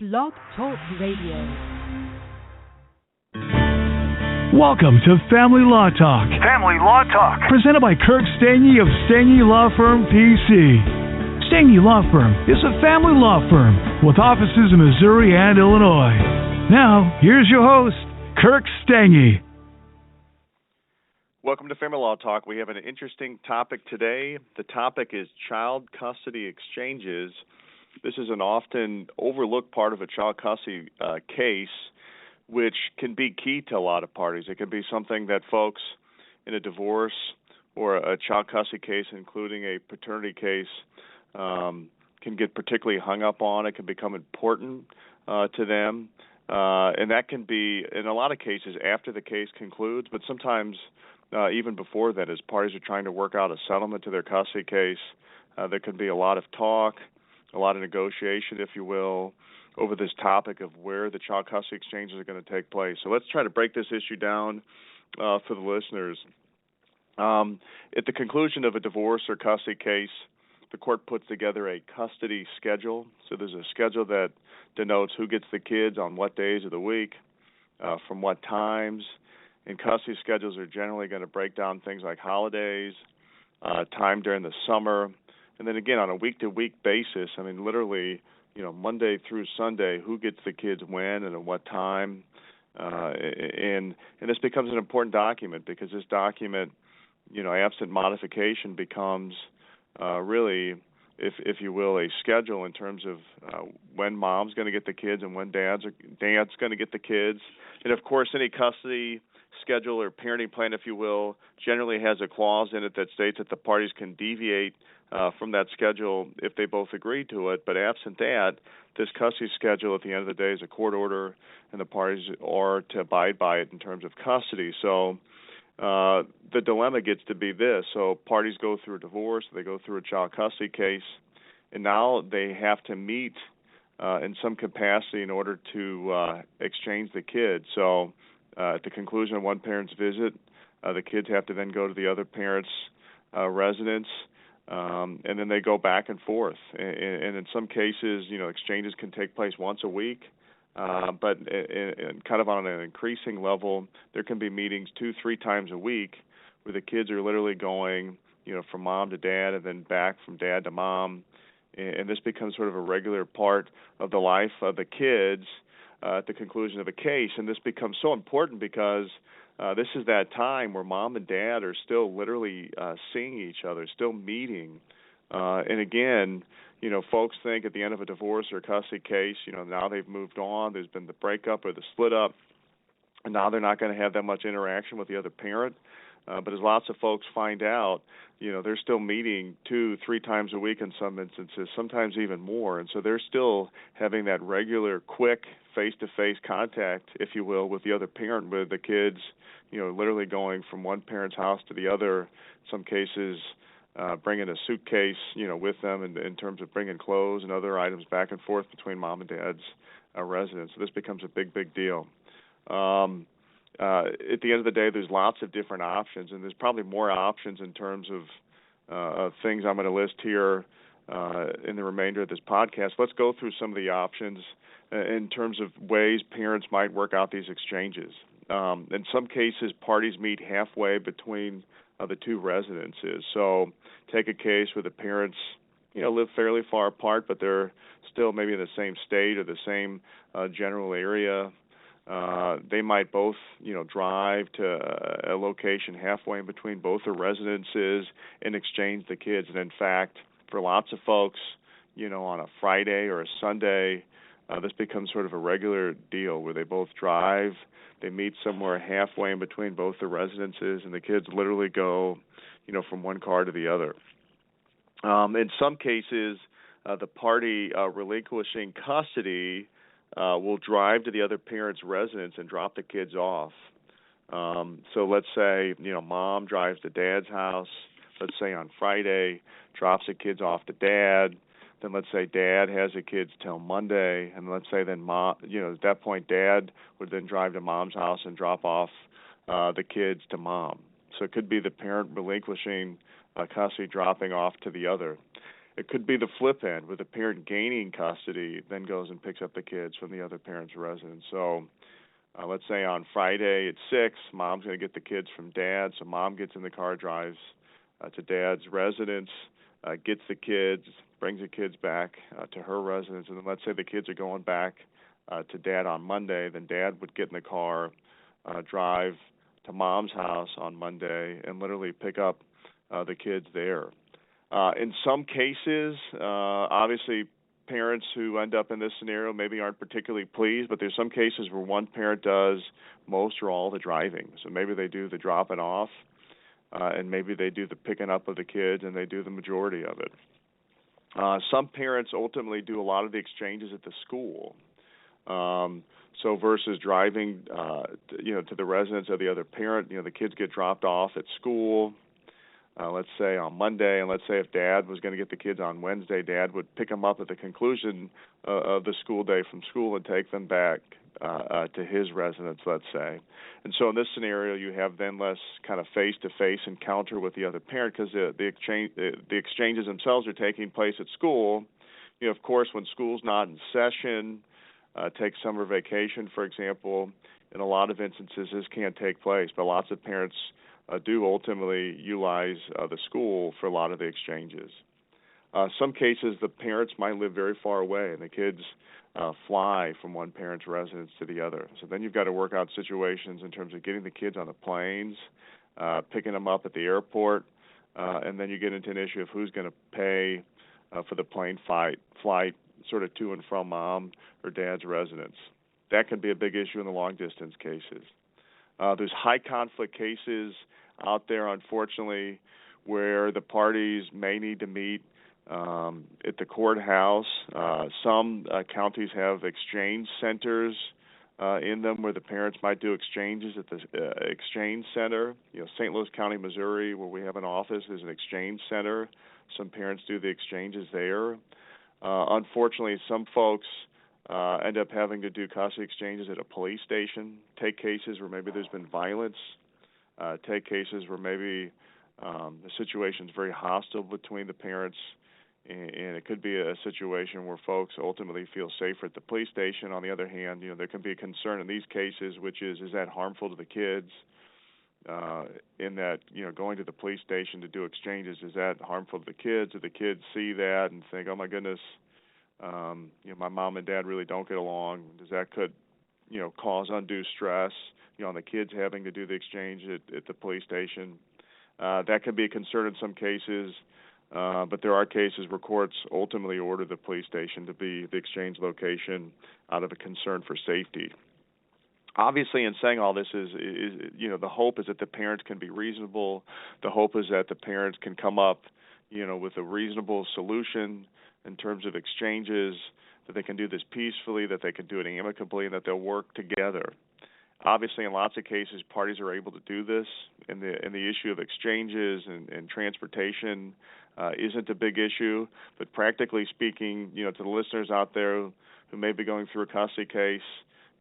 Blog Talk Radio. Welcome to Family Law Talk. Family Law Talk. Presented by Kirk Stange of Stange Law Firm, PC. Stange Law Firm is a family law firm with offices in Missouri and Illinois. Now, here's your host, Kirk Stange. Welcome to Family Law Talk. We have an interesting topic today. The topic is child custody exchanges. This is an often overlooked part of a child custody case, which can be key to a lot of parties. It can be something that folks in a divorce or a child custody case, including a paternity case, can get particularly hung up on. It can become important to them. And that can be, in a lot of cases, after the case concludes, but sometimes even before that, as parties are trying to work out a settlement to their custody case, there can be a lot of talk, a lot of negotiation, if you will, over this topic of where the child custody exchanges are going to take place. So let's try to break this issue down for the listeners. At the conclusion of a divorce or custody case, the court puts together a custody schedule. So there's a schedule that denotes who gets the kids on what days of the week, from what times. And custody schedules are generally going to break down things like holidays, time during the summer, and then again on a week-to-week basis. I mean, literally, Monday through Sunday, who gets the kids when and at what time. And this becomes an important document because this document, absent modification, becomes really, if you will, a schedule in terms of when mom's going to get the kids and when dad's going to get the kids. And, of course, any custody schedule or parenting plan, if you will, generally has a clause in it that states that the parties can deviate from that schedule if they both agree to it. But absent that, this custody schedule at the end of the day is a court order, and the parties are to abide by it in terms of custody. So the dilemma gets to be this. So parties go through a divorce, they go through a child custody case, and now they have to meet in some capacity in order to exchange the kids. So at the conclusion of one parent's visit, the kids have to then go to the other parent's residence, and then they go back and forth. And in some cases, exchanges can take place once a week, but kind of on an increasing level, there can be meetings 2-3 times a week where the kids are literally going, from mom to dad and then back from dad to mom. And this becomes sort of a regular part of the life of the kids at the conclusion of a case. And this becomes so important because this is that time where mom and dad are still literally seeing each other, still meeting. And again, folks think at the end of a divorce or custody case, now they've moved on, there's been the breakup or the split up, and now they're not going to have that much interaction with the other parent. But as lots of folks find out, they're still meeting 2-3 times a week in some instances, sometimes even more. And so they're still having that regular, quick, face-to-face contact, if you will, with the other parent, with the kids, literally going from one parent's house to the other, in some cases bringing a suitcase, with them in terms of bringing clothes and other items back and forth between mom and dad's residence. So this becomes a big, big deal. At the end of the day, there's lots of different options, and there's probably more options in terms of things I'm going to list here in the remainder of this podcast. Let's go through some of the options in terms of ways parents might work out these exchanges. In some cases, parties meet halfway between the two residences. So take a case where the parents live fairly far apart, but they're still maybe in the same state or the same general area. They might both, drive to a location halfway in between both their residences and exchange the kids. And in fact, for lots of folks, on a Friday or a Sunday, this becomes sort of a regular deal where they both drive, they meet somewhere halfway in between both their residences, and the kids literally go, from one car to the other. In some cases, the party relinquishing custody will drive to the other parent's residence and drop the kids off. So let's say, mom drives to dad's house, let's say on Friday, drops the kids off to dad. Then let's say dad has the kids till Monday, and let's say then mom, at that point dad would then drive to mom's house and drop off the kids to mom. So it could be the parent relinquishing custody, dropping off to the other. It could be the flip end, where the parent gaining custody then goes and picks up the kids from the other parent's residence. So let's say on Friday at 6, mom's going to get the kids from dad, so mom gets in the car, drives to dad's residence, gets the kids, brings the kids back to her residence, and then let's say the kids are going back to dad on Monday, then dad would get in the car, drive to mom's house on Monday, and literally pick up the kids there. In some cases, obviously, parents who end up in this scenario maybe aren't particularly pleased, but there's some cases where one parent does most or all the driving. So maybe they do the dropping off, and maybe they do the picking up of the kids, and they do the majority of it. Some parents ultimately do a lot of the exchanges at the school. So versus driving, to the residence of the other parent, the kids get dropped off at school. Let's say on Monday, and let's say if Dad was going to get the kids on Wednesday, Dad would pick them up at the conclusion of the school day from school and take them back to his residence, let's say. And so in this scenario, you have then less kind of face-to-face encounter with the other parent because the exchanges themselves are taking place at school. Of course, when school's not in session, take summer vacation, for example, in a lot of instances this can't take place, but lots of parents do ultimately utilize the school for a lot of the exchanges. Some cases, the parents might live very far away, and the kids fly from one parent's residence to the other. So then you've got to work out situations in terms of getting the kids on the planes, picking them up at the airport, and then you get into an issue of who's going to pay for the plane flight sort of to and from mom or dad's residence. That can be a big issue in the long-distance cases. There's high-conflict cases out there, unfortunately, where the parties may need to meet at the courthouse. Some counties have exchange centers in them where the parents might do exchanges at the exchange center. St. Louis County, Missouri, where we have an office, is an exchange center. Some parents do the exchanges there. Unfortunately, some folks end up having to do custody exchanges at a police station. Take cases where maybe there's been violence. Take cases where maybe the situation's very hostile between the parents, and it could be a situation where folks ultimately feel safer at the police station. On the other hand, there can be a concern in these cases, which is that harmful to the kids? In that, going to the police station to do exchanges, is that harmful to the kids? Do the kids see that and think, oh my goodness, my mom and dad really don't get along? Does that could, cause undue stress, on the kids having to do the exchange at the police station? That can be a concern in some cases, but there are cases where courts ultimately order the police station to be the exchange location out of a concern for safety. Obviously, in saying all this is the hope is that the parents can be reasonable. The hope is that the parents can come up, with a reasonable solution in terms of exchanges, that they can do this peacefully, that they can do it amicably, and that they'll work together. Obviously, in lots of cases, parties are able to do this, and the issue of exchanges and transportation isn't a big issue. But practically speaking, to the listeners out there who may be going through a custody case,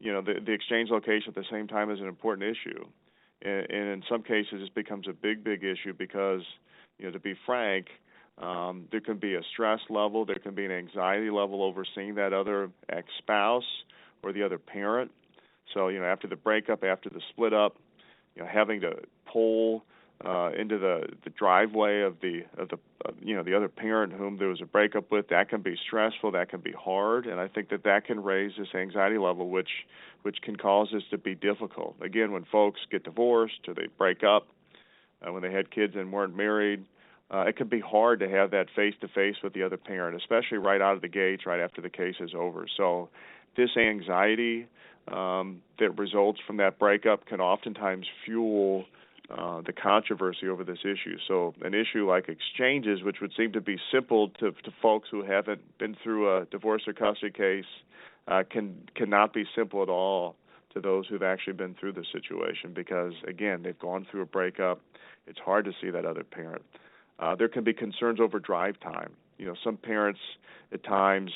the exchange location at the same time is an important issue. And in some cases, this becomes a big issue because, to be frank, there can be a stress level, there can be an anxiety level over seeing that other ex-spouse or the other parent. So, after the breakup, after the split up, having to pull into the driveway of the other parent whom there was a breakup with, that can be stressful, that can be hard, and I think that can raise this anxiety level, which can cause this to be difficult. Again, when folks get divorced or they break up, when they had kids and weren't married, it can be hard to have that face-to-face with the other parent, especially right out of the gates, right after the case is over. So this anxiety that results from that breakup can oftentimes fuel the controversy over this issue. So an issue like exchanges, which would seem to be simple to folks who haven't been through a divorce or custody case, cannot be simple at all to those who've actually been through the situation because, again, they've gone through a breakup. It's hard to see that other parent. There can be concerns over drive time. Some parents at times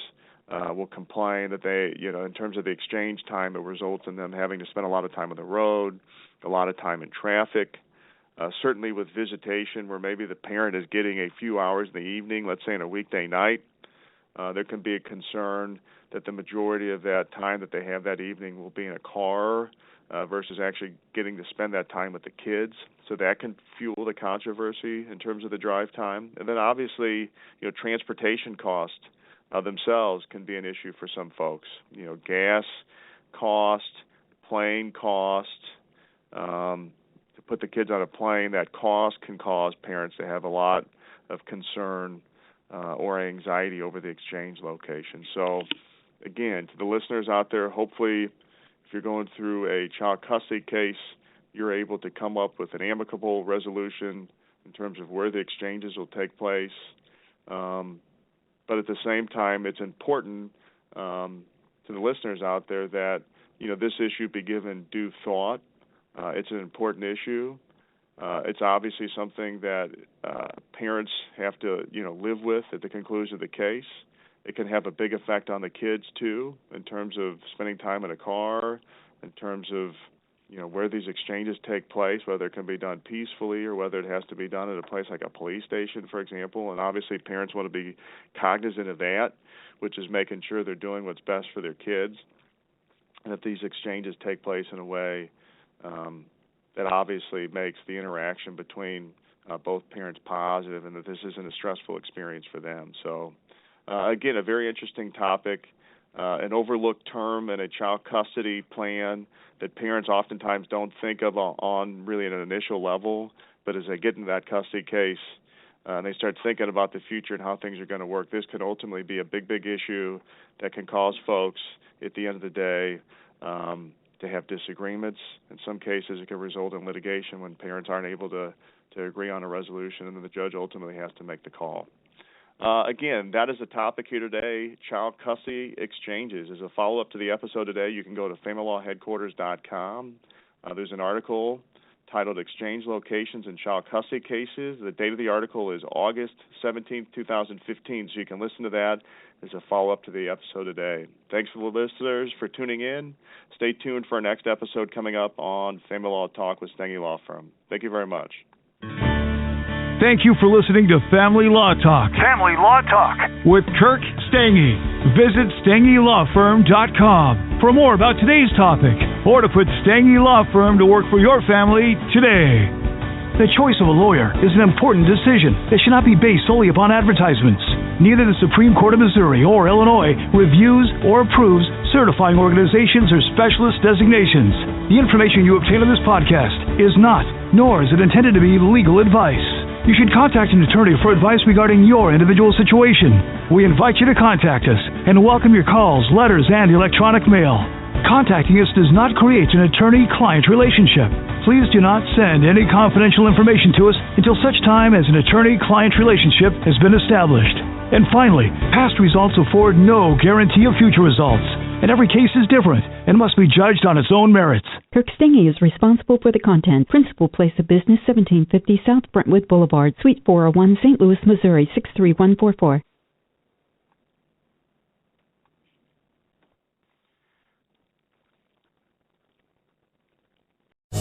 will complain that they, in terms of the exchange time, it results in them having to spend a lot of time on the road, a lot of time in traffic. Certainly with visitation, where maybe the parent is getting a few hours in the evening, let's say on a weekday night, there can be a concern that the majority of that time that they have that evening will be in a car versus actually getting to spend that time with the kids. So that can fuel the controversy in terms of the drive time. And then obviously, transportation costs themselves can be an issue for some folks. Gas cost, plane cost, to put the kids on a plane, that cost can cause parents to have a lot of concern or anxiety over the exchange location. So again, to the listeners out there, hopefully if you're going through a child custody case, you're able to come up with an amicable resolution in terms of where the exchanges will take place. But at the same time, it's important to the listeners out there that, this issue be given due thought. It's an important issue. It's obviously something that parents have to, live with at the conclusion of the case. It can have a big effect on the kids, too, in terms of spending time in a car, in terms of, where these exchanges take place, whether it can be done peacefully or whether it has to be done at a place like a police station, for example. And obviously parents want to be cognizant of that, which is making sure they're doing what's best for their kids. And that these exchanges take place in a way that obviously makes the interaction between both parents positive and that this isn't a stressful experience for them. So, again, a very interesting topic, an overlooked term in a child custody plan that parents oftentimes don't think of on really at an initial level, but as they get into that custody case and they start thinking about the future and how things are going to work, this could ultimately be a big, big issue that can cause folks at the end of the day to have disagreements. In some cases, it can result in litigation when parents aren't able to agree on a resolution, and then the judge ultimately has to make the call. Again, that is the topic here today, child custody exchanges. As a follow-up to the episode today, you can go to familylawheadquarters.com. There's an article titled Exchange Locations in Child Custody Cases. The date of the article is August 17, 2015, so you can listen to that as a follow-up to the episode today. Thanks for the listeners for tuning in. Stay tuned for our next episode coming up on Family Law Talk with Stange Law Firm. Thank you very much. Thank you for listening to Family Law Talk. Family Law Talk with Kirk Stange. Visit StangeLawFirm.com for more about today's topic or to put Stange Law Firm to work for your family today. The choice of a lawyer is an important decision that should not be based solely upon advertisements. Neither the Supreme Court of Missouri or Illinois reviews or approves certifying organizations or specialist designations. The information you obtain on this podcast is not, nor is it intended to be legal advice. You should contact an attorney for advice regarding your individual situation. We invite you to contact us and welcome your calls, letters, and electronic mail. Contacting us does not create an attorney-client relationship. Please do not send any confidential information to us until such time as an attorney-client relationship has been established. And finally, past results afford no guarantee of future results, and every case is different and must be judged on its own merits. Kirk Stange is responsible for the content. Principal place of business, 1750 South Brentwood Boulevard, Suite 401, St. Louis, Missouri, 63144.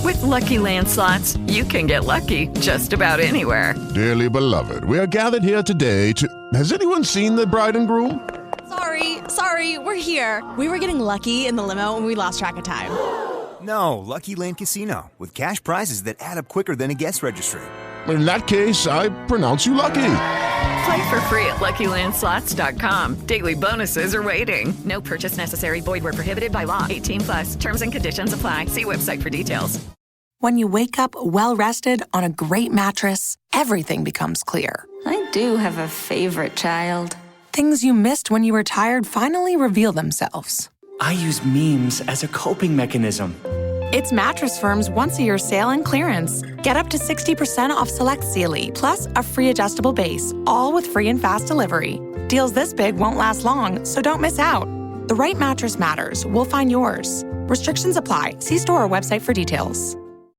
With Lucky Land Slots, you can get lucky just about anywhere. Dearly beloved, we are gathered here today to... Has anyone seen the bride and groom? Sorry, we're here. We were getting lucky in the limo and we lost track of time. No, Lucky Land Casino, with cash prizes that add up quicker than a guest registry. In that case, I pronounce you lucky. Play for free at LuckyLandSlots.com. Daily bonuses are waiting. No purchase necessary. Void where prohibited by law. 18+. Terms and conditions apply. See website for details. When you wake up well-rested on a great mattress, everything becomes clear. I do have a favorite child. Things you missed when you were tired finally reveal themselves. I use memes as a coping mechanism. It's Mattress Firm's once-a-year sale and clearance. Get up to 60% off select Sealy, plus a free adjustable base, all with free and fast delivery. Deals this big won't last long, so don't miss out. The right mattress matters. We'll find yours. Restrictions apply. See store or website for details.